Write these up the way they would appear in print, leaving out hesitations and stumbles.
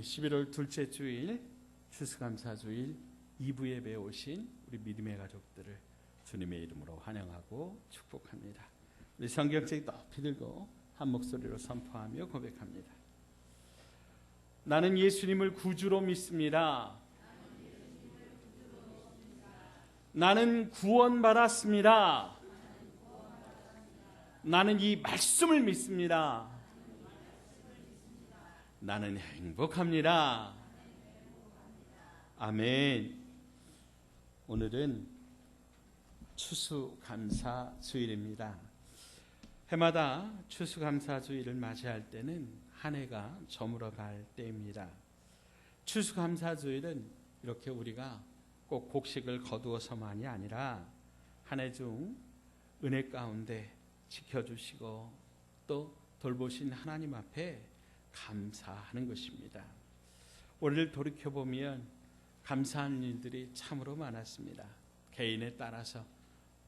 11월 둘째 주일 추수감사주일 2부 예배에 오신 우리 믿음의 가족들을 주님의 이름으로 환영하고 축복합니다. 우리 성경책 높이 들고 한 목소리로 선포하며 고백합니다. 나는 예수님을 구주로 믿습니다. 나는 구원받았습니다. 나는 이 말씀을 믿습니다. 나는 행복합니다. 아멘. 오늘은 추수감사주일입니다. 해마다 추수감사주일을 맞이할 때는 한 해가 저물어갈 때입니다. 추수감사주일은 이렇게 우리가 꼭 곡식을 거두어서만이 아니라 한 해 중 은혜 가운데 지켜주시고 또 돌보신 하나님 앞에 감사하는 것입니다. 올해를 돌이켜보면 감사하는 일들이 참으로 많았습니다. 개인에 따라서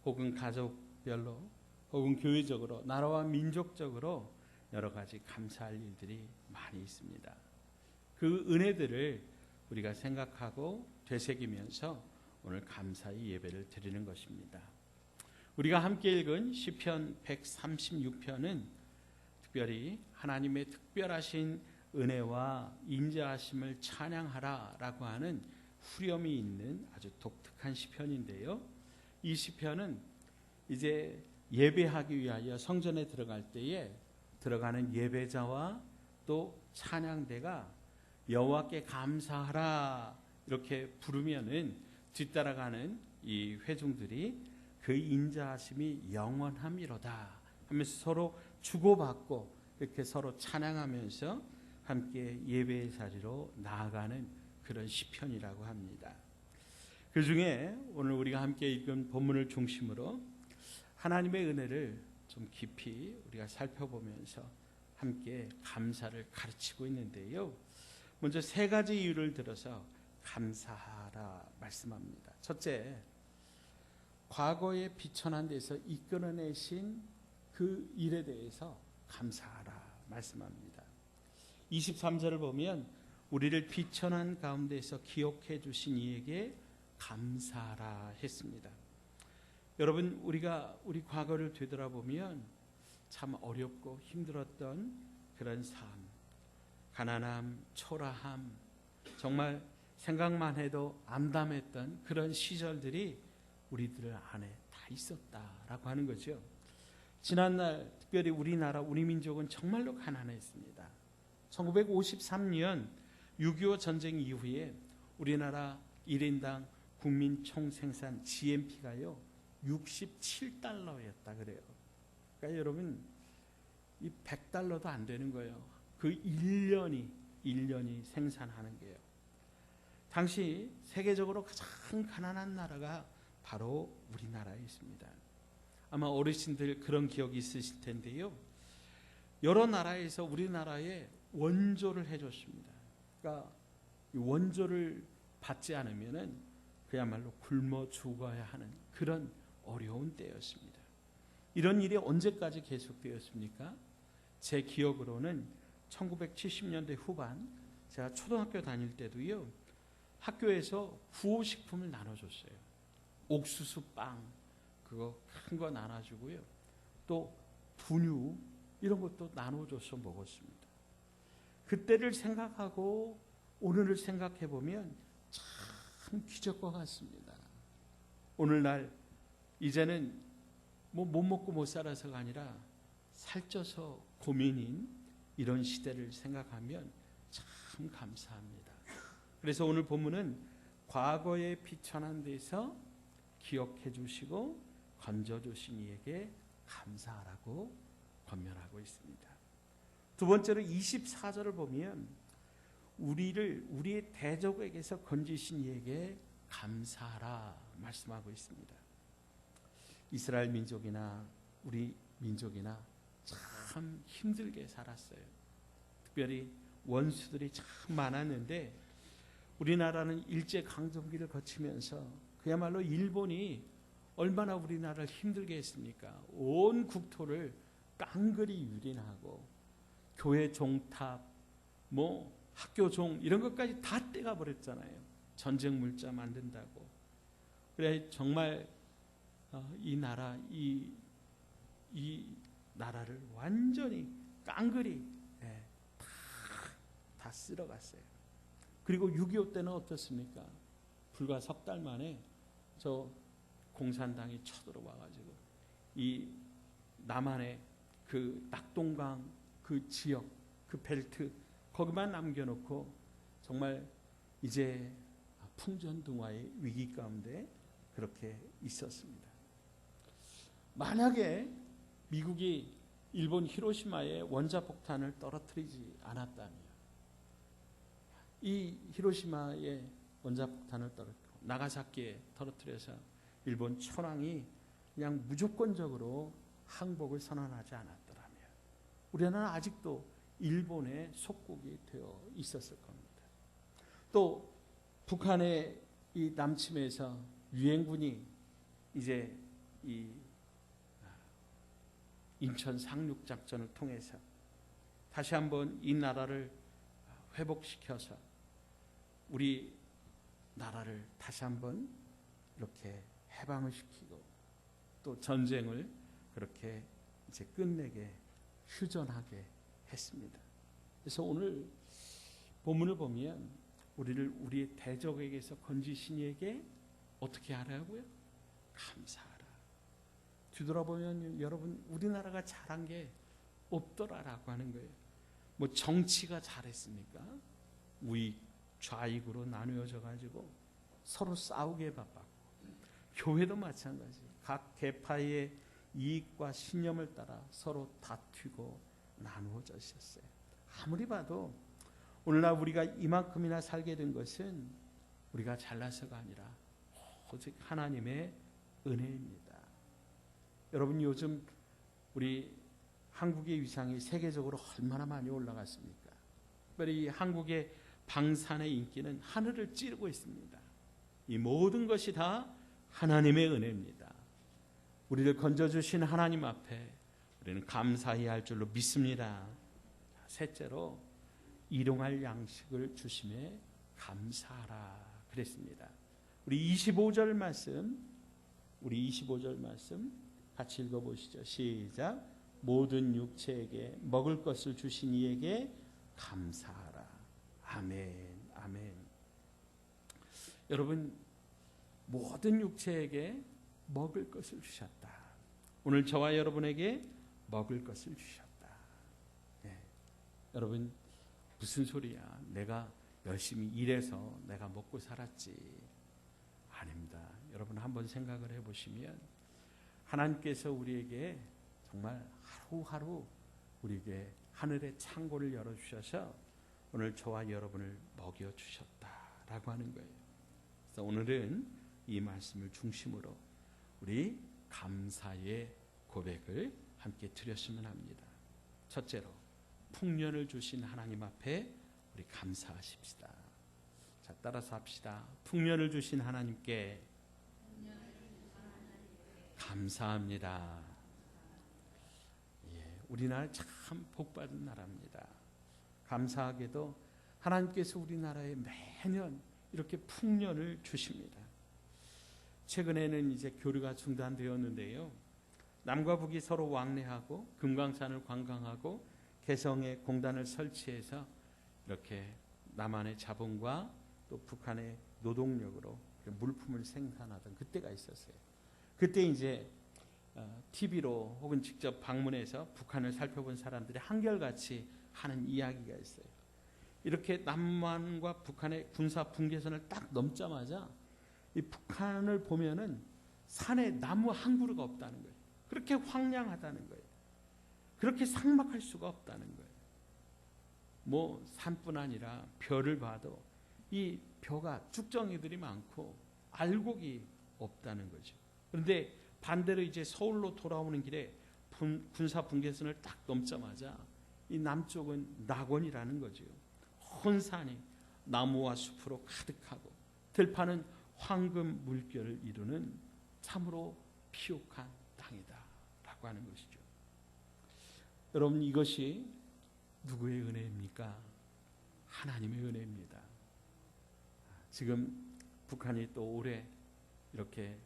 혹은 가족별로 혹은 교회적으로 나라와 민족적으로 여러 가지 감사할 일들이 많이 있습니다. 그 은혜들을 우리가 생각하고 되새기면서 오늘 감사의 예배를 드리는 것입니다. 우리가 함께 읽은 시편 136편은 특별히 하나님의 특별하신 은혜와 인자하심을 찬양하라 라고 하는 후렴이 있는 아주 독특한 시편인데요. 이 시편은 이제 예배하기 위하여 성전에 들어갈 때에 들어가는 예배자와 또 찬양대가 여호와께 감사하라 이렇게 부르면은 뒤따라가는 이 회중들이 그 인자하심이 영원함이로다 하면서 서로 주고받고 이렇게 서로 찬양하면서 함께 예배의 자리로 나아가는 그런 시편이라고 합니다. 그 중에 오늘 우리가 함께 읽은 본문을 중심으로 하나님의 은혜를 좀 깊이 우리가 살펴보면서 함께 감사를 가르치고 있는데요. 먼저 세 가지 이유를 들어서 감사하라 말씀합니다. 첫째, 과거에 비천한 데서 이끌어내신 그 일에 대해서 감사하라 말씀합니다. 23절을 보면 우리를 비천한 가운데서 기억해 주신 이에게 감사하라 했습니다. 여러분, 우리가 우리 과거를 되돌아보면 참 어렵고 힘들었던 그런 삶, 가난함, 초라함, 정말 생각만 해도 암담했던 그런 시절들이 우리들 안에 다 있었다라고 하는 거죠. 지난날 특별히 우리나라, 우리 민족은 정말로 가난했습니다. 1953년 6.25 전쟁 이후에 우리나라 1인당 국민 총생산 GNP가요 67달러였다 그래요. 그러니까 여러분 이 100달러도 안 되는 거예요. 그 1년이 생산하는 게요. 당시 세계적으로 가장 가난한 나라가 바로 우리나라에 있습니다. 아마 어르신들 그런 기억이 있으실 텐데요. 여러 나라에서 우리나라에 원조를 해줬습니다. 그러니까 원조를 받지 않으면은 그야말로 굶어 죽어야 하는 그런 어려운 때였습니다. 이런 일이 언제까지 계속되었습니까? 제 기억으로는 1970년대 후반 제가 초등학교 다닐 때도요. 학교에서 구호식품을 나눠줬어요. 옥수수 빵 그거 큰 거 나눠주고요. 또 분유 이런 것도 나눠줘서 먹었습니다. 그때를 생각하고 오늘을 생각해 보면 참 기적과 같습니다. 오늘날 이제는 뭐 못 먹고 못 살아서가 아니라 살쪄서 고민인 이런 시대를 생각하면 참 감사합니다. 그래서 오늘 본문은 과거에 비천한 데서 기억해 주시고 건져 주신 이에게 감사하라고 권면하고 있습니다. 두 번째로 24절을 보면 우리의 대적에게서 건지신 이에게 감사하라 말씀하고 있습니다. 이스라엘 민족이나 우리 민족이나 참 힘들게 살았어요. 특별히 원수들이 참 많았는데 우리나라는 일제강점기를 거치면서 그야말로 일본이 얼마나 우리나라를 힘들게 했습니까? 온 국토를 깡그리 유린하고 교회 종탑, 학교 종 이런 것까지 다 떼가 버렸잖아요. 전쟁 물자 만든다고. 그래 정말 이 나라를 완전히 깡그리 다 쓸어갔어요. 그리고 6.25 때는 어떻습니까? 불과 석 달 만에 저 공산당이 쳐들어와가지고 이 남한의 그 낙동강 그 지역 그 벨트 거기만 남겨놓고 정말 이제 풍전등화의 위기 가운데 그렇게 있었습니다. 만약에 미국이 일본 히로시마에 원자폭탄을 떨어뜨리지 않았다면 이 히로시마에 원자폭탄을 떨어뜨리고 나가사키에 떨어뜨려서 일본 천황이 그냥 무조건적으로 항복을 선언하지 않았더라면 우리나라는 아직도 일본의 속국이 되어 있었을 겁니다. 또 북한의 이 남침에서 유엔군이 이제 이 인천 상륙 작전을 통해서 다시 한번 이 나라를 회복시켜서 우리 나라를 다시 한번 이렇게 해방을 시키고 또 전쟁을 그렇게 이제 끝내게 휴전하게 했습니다. 그래서 오늘 본문을 보면 우리를 우리의 대적에게서 건지신 이에게 어떻게 하라고요? 감사하라. 뒤돌아보면 여러분 우리나라가 잘한 게 없더라라고 하는 거예요. 뭐 정치가 잘했습니까? 우익 좌익으로 나누어져 가지고 서로 싸우게 바빴고 교회도 마찬가지. 각 계파의 이익과 신념을 따라 서로 다투고 나누어져 있었어요. 아무리 봐도 오늘날 우리가 이만큼이나 살게 된 것은 우리가 잘나서가 아니라 오직 하나님의 은혜입니다. 여러분 요즘 우리 한국의 위상이 세계적으로 얼마나 많이 올라갔습니까? 특별히 한국의 방산의 인기는 하늘을 찌르고 있습니다. 이 모든 것이 다 하나님의 은혜입니다. 우리를 건져주신 하나님 앞에 우리는 감사해야 할 줄로 믿습니다. 셋째로 일용할 양식을 주심에 감사하라 그랬습니다. 우리 25절 말씀 같이 읽어보시죠. 시작. 모든 육체에게 먹을 것을 주신 이에게 감사하라. 아멘. 아멘. 여러분 모든 육체에게 먹을 것을 주셨다. 오늘 저와 여러분에게 먹을 것을 주셨다. 네. 여러분 무슨 소리야? 내가 열심히 일해서 내가 먹고 살았지. 아닙니다. 여러분 한번 생각을 해보시면 하나님께서 우리에게 정말 하루하루 우리에게 하늘의 창고를 열어주셔서 오늘 저와 여러분을 먹여주셨다라고 하는 거예요. 그래서 오늘은 이 말씀을 중심으로 우리 감사의 고백을 함께 드렸으면 합니다. 첫째로 풍년을 주신 하나님 앞에 우리 감사하십시다. 자, 따라서 합시다. 풍년을 주신 하나님께 감사합니다. 예, 우리나라 참 복받은 나라입니다. 감사하게도 하나님께서 우리나라에 매년 이렇게 풍년을 주십니다. 최근에는 이제 교류가 중단되었는데요. 남과 북이 서로 왕래하고 금강산을 관광하고 개성에 공단을 설치해서 이렇게 남한의 자본과 또 북한의 노동력으로 물품을 생산하던 그때가 있었어요. 그때 이제 TV로 혹은 직접 방문해서 북한을 살펴본 사람들이 한결같이 하는 이야기가 있어요. 이렇게 남한과 북한의 군사 분계선을 딱 넘자마자 이 북한을 보면은 산에 나무 한 그루가 없다는 거예요. 그렇게 황량하다는 거예요. 그렇게 삭막할 수가 없다는 거예요. 뭐 산뿐 아니라 벼를 봐도 이 벼가 쭉정이들이 많고 알곡이 없다는 거죠. 그런데 반대로 이제 서울로 돌아오는 길에 군사 분계선을 딱 넘자마자 이 남쪽은 낙원이라는 거죠. 온 산이 나무와 숲으로 가득하고 들판은 황금 물결을 이루는 참으로 피옥한 땅이다 라고 하는 것이죠. 여러분 이것이 누구의 은혜입니까? 하나님의 은혜입니다. 지금 북한이 또 올해 이렇게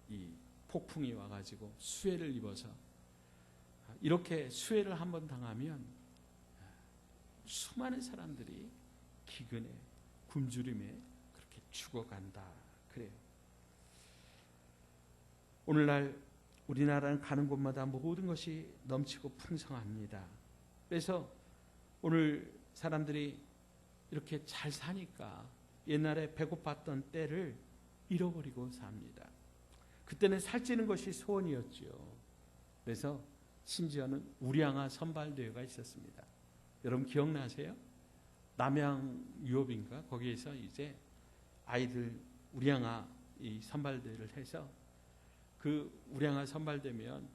이 폭풍이 와가지고 수해를 입어서 이렇게 수해를 한번 당하면 수많은 사람들이 기근에 굶주림에 그렇게 죽어간다 그래요. 오늘날 우리나라는 가는 곳마다 모든 것이 넘치고 풍성합니다. 그래서 오늘 사람들이 이렇게 잘 사니까 옛날에 배고팠던 때를 잃어버리고 삽니다. 그때는 살찌는 것이 소원이었죠. 그래서 심지어는 우량아 선발대회가 있었습니다. 여러분 기억나세요? 남양 유업인가 거기에서 이제 아이들 우량아 이 선발대회를 해서 그 우량아 선발되면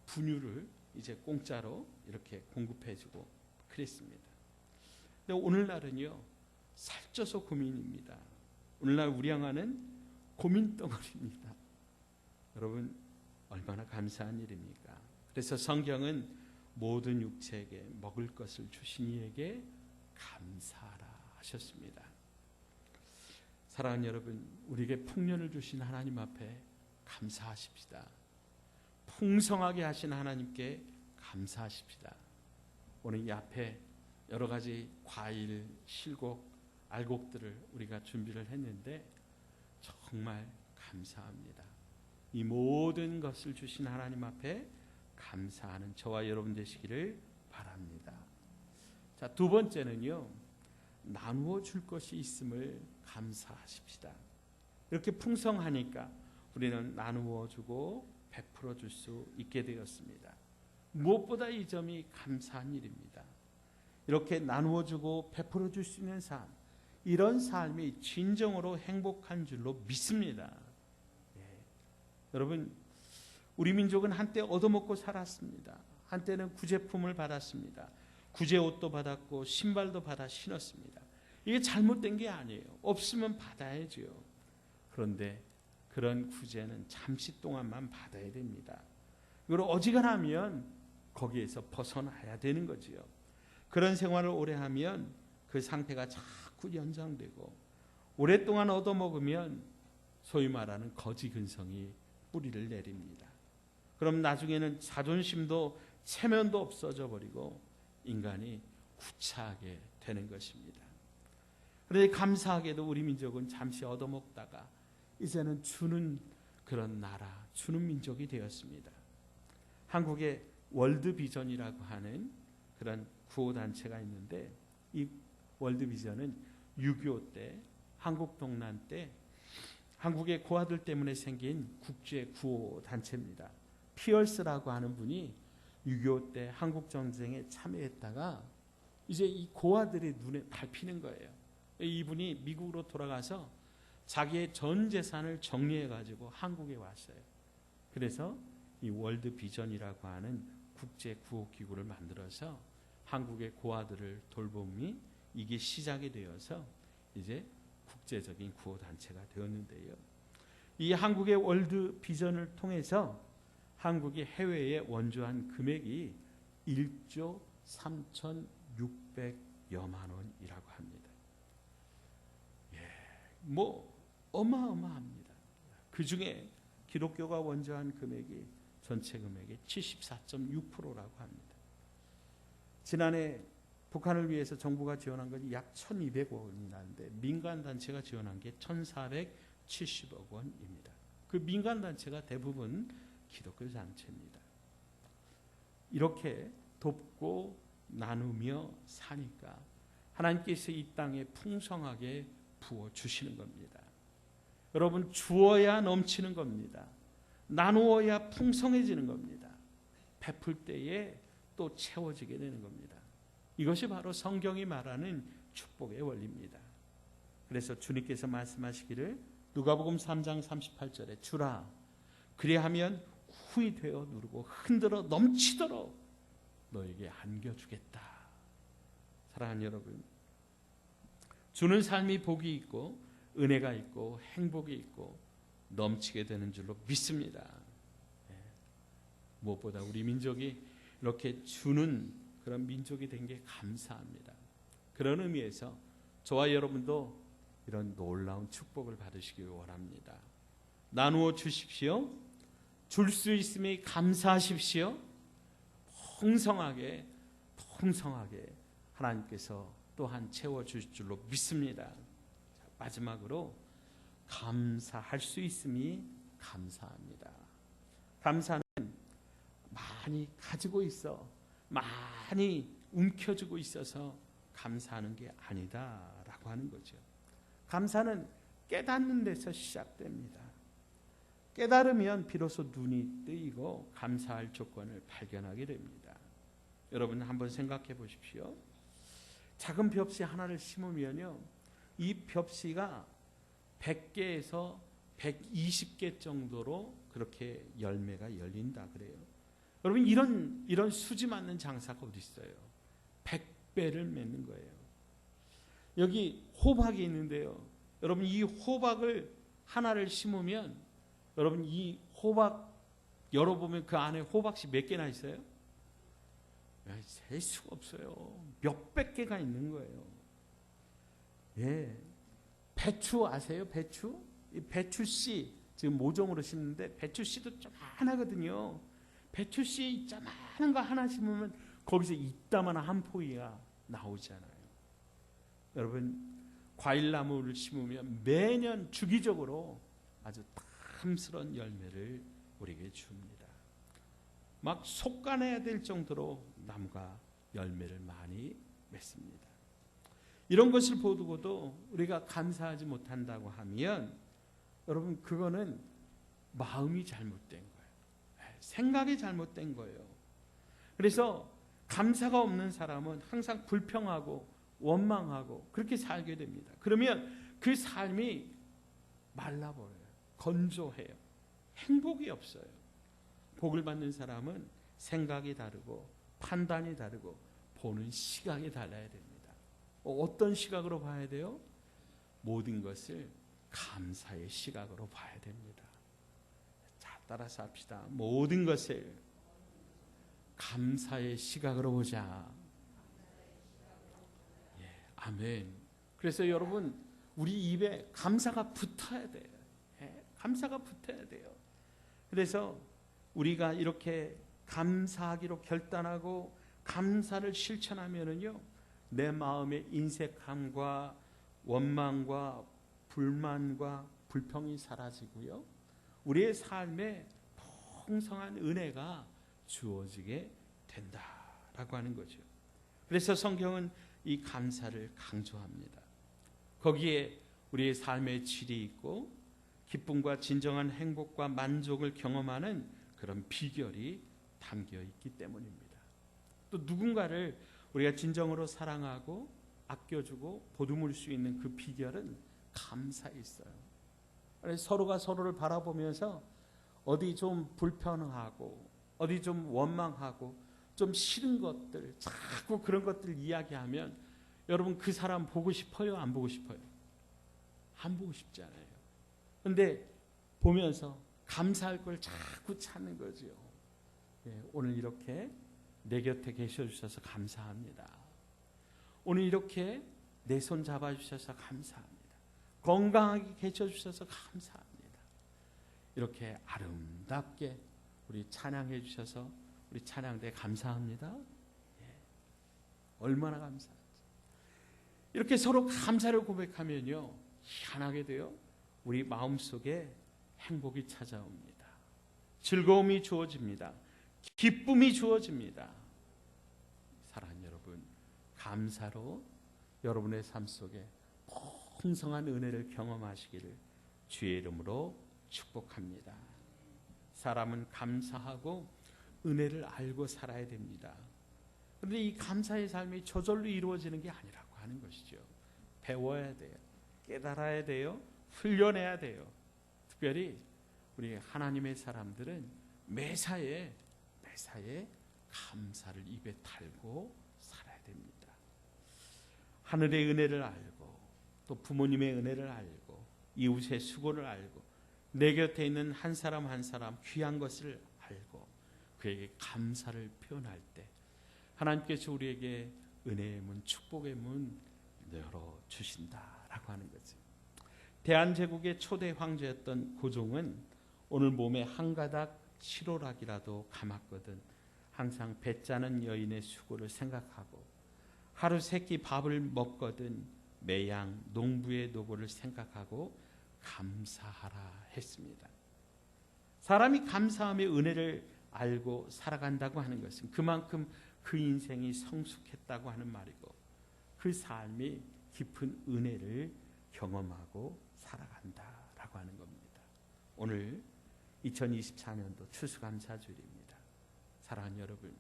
분유를 이제 공짜로 이렇게 공급해주고 그랬습니다. 근데 오늘날은요 살쪄서 고민입니다. 오늘날 우량아는 고민덩어리입니다. 여러분 얼마나 감사한 일입니까? 그래서 성경은 모든 육체에게 먹을 것을 주신 이에게 감사하라 하셨습니다. 사랑하는 여러분, 우리에게 풍년을 주신 하나님 앞에 감사하십시다. 풍성하게 하신 하나님께 감사하십시다. 오늘 이 앞에 여러 가지 과일, 실곡, 알곡들을 우리가 준비를 했는데 정말 감사합니다. 이 모든 것을 주신 하나님 앞에 감사하는 저와 여러분 되시기를 바랍니다. 자, 두 번째는요, 나누어 줄 것이 있음을 감사하십시다. 이렇게 풍성하니까 우리는 나누어 주고 베풀어 줄 수 있게 되었습니다. 무엇보다 이 점이 감사한 일입니다. 이렇게 나누어 주고 베풀어 줄 수 있는 삶, 이런 삶이 진정으로 행복한 줄로 믿습니다. 여러분, 우리 민족은 한때 얻어먹고 살았습니다. 한때는 구제품을 받았습니다. 구제 옷도 받았고 신발도 받아 신었습니다. 이게 잘못된 게 아니에요. 없으면 받아야죠. 그런데 그런 구제는 잠시 동안만 받아야 됩니다. 그리고 어지간하면 거기에서 벗어나야 되는 거지요. 그런 생활을 오래 하면 그 상태가 자꾸 연장되고 오랫동안 얻어먹으면 소위 말하는 거지 근성이 뿌리를 내립니다. 그럼 나중에는 자존심도 체면도 없어져 버리고 인간이 구차하게 되는 것입니다. 그런데 감사하게도 우리 민족은 잠시 얻어먹다가 이제는 주는 그런 나라, 주는 민족이 되었습니다. 한국의 월드비전이라고 하는 그런 구호단체가 있는데 이 월드비전은 6.25 때 한국동란 때 한국의 고아들 때문에 생긴 국제 구호단체입니다. 피얼스라고 하는 분이 6.25 때 한국전쟁에 참여했다가 이제 이 고아들의 눈에 밟히는 거예요. 이분이 미국으로 돌아가서 자기의 전 재산을 정리해가지고 한국에 왔어요. 그래서 이 월드비전이라고 하는 국제 구호기구를 만들어서 한국의 고아들을 돌봄이 이게 시작이 되어서 이제 국제적인 구호단체가 되었는데요. 이 한국의 월드비전을 통해서 한국이 해외에 원조한 금액이 1조 3,600여만 원이라고 합니다. 뭐 어마어마합니다. 그 중에 기독교가 원조한 금액이 전체 금액의 74.6%라고 합니다. 지난해 북한을 위해서 정부가 지원한 것이 약 1,200억 원인데 민간 단체가 지원한 게 1,470억 원입니다. 그 민간 단체가 대부분 기독교 단체입니다. 이렇게 돕고 나누며 사니까 하나님께서 이 땅에 풍성하게 부어 주시는 겁니다. 여러분, 주어야 넘치는 겁니다. 나누어야 풍성해지는 겁니다. 베풀 때에 또 채워지게 되는 겁니다. 이것이 바로 성경이 말하는 축복의 원리입니다. 그래서 주님께서 말씀하시기를 누가복음 3장 38절에 주라 그리하면 후히 되어 누르고 흔들어 넘치도록 너에게 안겨주겠다. 사랑하는 여러분, 주는 삶이 복이 있고 은혜가 있고 행복이 있고 넘치게 되는 줄로 믿습니다. 무엇보다 우리 민족이 이렇게 주는 그런 민족이 된 게 감사합니다. 그런 의미에서 저와 여러분도 이런 놀라운 축복을 받으시길 원합니다. 나누어 주십시오. 줄 수 있음에 감사하십시오. 풍성하게 하나님께서 또한 채워주실 줄로 믿습니다. 자, 마지막으로 감사할 수 있음이 감사합니다. 감사는 많이 가지고 있어, 많이 움켜쥐고 있어서 감사하는 게 아니다라고 하는 거죠. 감사는 깨닫는 데서 시작됩니다. 깨달으면 비로소 눈이 뜨이고 감사할 조건을 발견하게 됩니다. 여러분 한번 생각해 보십시오. 작은 벽시 하나를 심으면요, 이 벽시가 100개에서 120개 정도로 그렇게 열매가 열린다 그래요. 여러분 이런 수지 맞는 장사가 어디 있어요? 100배를 맺는 거예요. 여기 호박이 있는데요. 여러분 이 호박을 하나를 심으면 여러분 이 호박 열어보면 그 안에 호박씨 몇 개나 있어요? 셀 수가 없어요. 몇백 개가 있는 거예요. 예, 배추 아세요? 배추? 이 배추씨 지금 모종으로 심는데 배추씨도 조그마하거든요. 배추씨 조그마한 거 하나 심으면 거기서 이따만한 한 포기가 나오잖아요. 여러분 과일나무를 심으면 매년 주기적으로 아주 탐스러운 열매를 우리에게 줍니다. 막 속가내야 될 정도로 나무가 열매를 많이 맺습니다. 이런 것을 보고도 우리가 감사하지 못한다고 하면 여러분 그거는 마음이 잘못된 거예요. 생각이 잘못된 거예요. 그래서 감사가 없는 사람은 항상 불평하고 원망하고 그렇게 살게 됩니다. 그러면 그 삶이 말라버려요. 건조해요. 행복이 없어요. 복을 받는 사람은 생각이 다르고 판단이 다르고 보는 시각이 달라야 됩니다. 어떤 시각으로 봐야 돼요? 모든 것을 감사의 시각으로 봐야 됩니다. 자, 따라서 합시다. 모든 것을 감사의 시각으로 보자. 예, 아멘. 그래서 여러분 우리 입에 감사가 붙어야 돼요. 예, 감사가 붙어야 돼요. 그래서 우리가 이렇게 감사하기로 결단하고 감사를 실천하면은요, 내 마음의 인색함과 원망과 불만과 불평이 사라지고요, 우리의 삶에 풍성한 은혜가 주어지게 된다라고 하는 거죠. 그래서 성경은 이 감사를 강조합니다. 거기에 우리의 삶의 질이 있고 기쁨과 진정한 행복과 만족을 경험하는 그런 비결이 담겨 있기 때문입니다. 또 누군가를 우리가 진정으로 사랑하고 아껴주고 보듬을 수 있는 그 비결은 감사에 있어요. 서로가 서로를 바라보면서 어디 좀 불편하고 어디 좀 원망하고 좀 싫은 것들, 자꾸 그런 것들 이야기하면 여러분 그 사람 보고 싶어요? 안 보고 싶어요? 안 보고 싶잖아요. 근데 보면서 감사할 걸 자꾸 찾는 거죠. 예, 오늘 이렇게 내 곁에 계셔 주셔서 감사합니다. 오늘 이렇게 내 손 잡아 주셔서 감사합니다. 건강하게 계셔 주셔서 감사합니다. 이렇게 아름답게 우리 찬양해 주셔서 우리 찬양대 감사합니다. 예, 얼마나 감사한지. 이렇게 서로 감사를 고백하면요, 희한하게 돼요. 우리 마음속에 행복이 찾아옵니다. 즐거움이 주어집니다. 기쁨이 주어집니다. 사랑하는 여러분, 감사로 여러분의 삶 속에 풍성한 은혜를 경험하시기를 주의 이름으로 축복합니다. 사람은 감사하고 은혜를 알고 살아야 됩니다. 그런데 이 감사의 삶이 저절로 이루어지는 게 아니라고 하는 것이죠. 배워야 돼요. 깨달아야 돼요. 훈련해야 돼요. 특별히 우리 하나님의 사람들은 매사에 감사를 입에 달고 살아야 됩니다. 하늘의 은혜를 알고 또 부모님의 은혜를 알고 이웃의 수고를 알고 내 곁에 있는 한 사람 한 사람 귀한 것을 알고 그에게 감사를 표현할 때 하나님께서 우리에게 은혜의 문, 축복의 문 열어주신다라고 하는 거지. 대한제국의 초대 황제였던 고종은 오늘 몸에 한 가닥 실오락이라도 감았거든 항상 배 짜는 여인의 수고를 생각하고 하루 세 끼 밥을 먹거든 매양 농부의 노고를 생각하고 감사하라 했습니다. 사람이 감사함의 은혜를 알고 살아간다고 하는 것은 그만큼 그 인생이 성숙했다고 하는 말이고 그 삶이 깊은 은혜를 경험하고 살아간다라고 하는 겁니다. 오늘 2024년도 추수감사주일입니다. 사랑하는 여러분,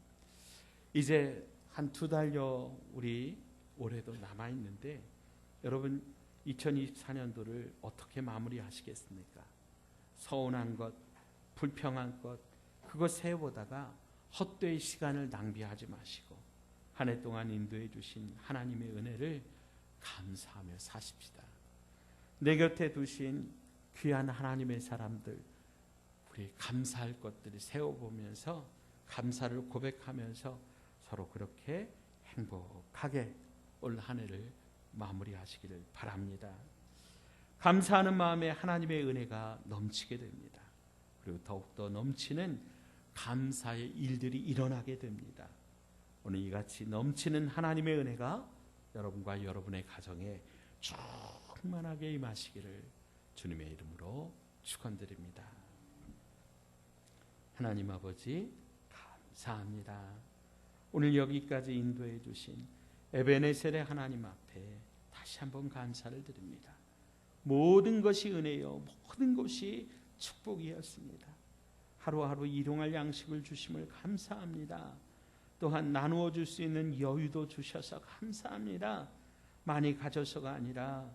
이제 한 2달여 우리 올해도 남아있는데 여러분 2024년도를 어떻게 마무리하시겠습니까? 서운한 것, 불평한 것 그것 세워보다가 헛되이 시간을 낭비하지 마시고 한 해 동안 인도해 주신 하나님의 은혜를 감사하며 사십시다. 내 곁에 두신 귀한 하나님의 사람들 우리 감사할 것들을 세워보면서 감사를 고백하면서 서로 그렇게 행복하게 올 한 해를 마무리하시기를 바랍니다. 감사하는 마음에 하나님의 은혜가 넘치게 됩니다. 그리고 더욱더 넘치는 감사의 일들이 일어나게 됩니다. 오늘 이같이 넘치는 하나님의 은혜가 여러분과 여러분의 가정에 충만하게 임하시기를 주님의 이름으로 축원드립니다. 하나님 아버지 감사합니다. 오늘 여기까지 인도해 주신 에베네셀의 하나님 앞에 다시 한번 감사를 드립니다. 모든 것이 은혜요 모든 것이 축복이었습니다. 하루하루 일용할 양식을 주심을 감사합니다. 또한 나누어 줄 수 있는 여유도 주셔서 감사합니다. 많이 가져서가 아니라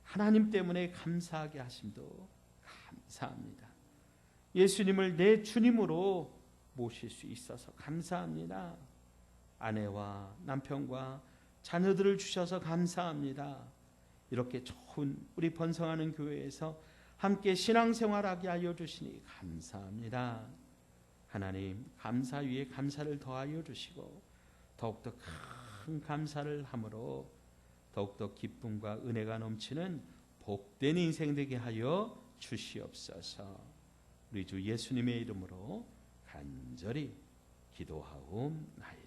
하나님 때문에 감사하게 하심도 감사합니다. 예수님을 내 주님으로 모실 수 있어서 감사합니다. 아내와 남편과 자녀들을 주셔서 감사합니다. 이렇게 좋은 우리 번성하는 교회에서 함께 신앙생활하게 하여 주시니 감사합니다. 하나님 감사 위에 감사를 더하여 주시고 더욱더 큰 감사를 함으로 더욱더 기쁨과 은혜가 넘치는 복된 인생 되게 하여 주시옵소서. 우리 주 예수님의 이름으로 간절히 기도하옵나이다.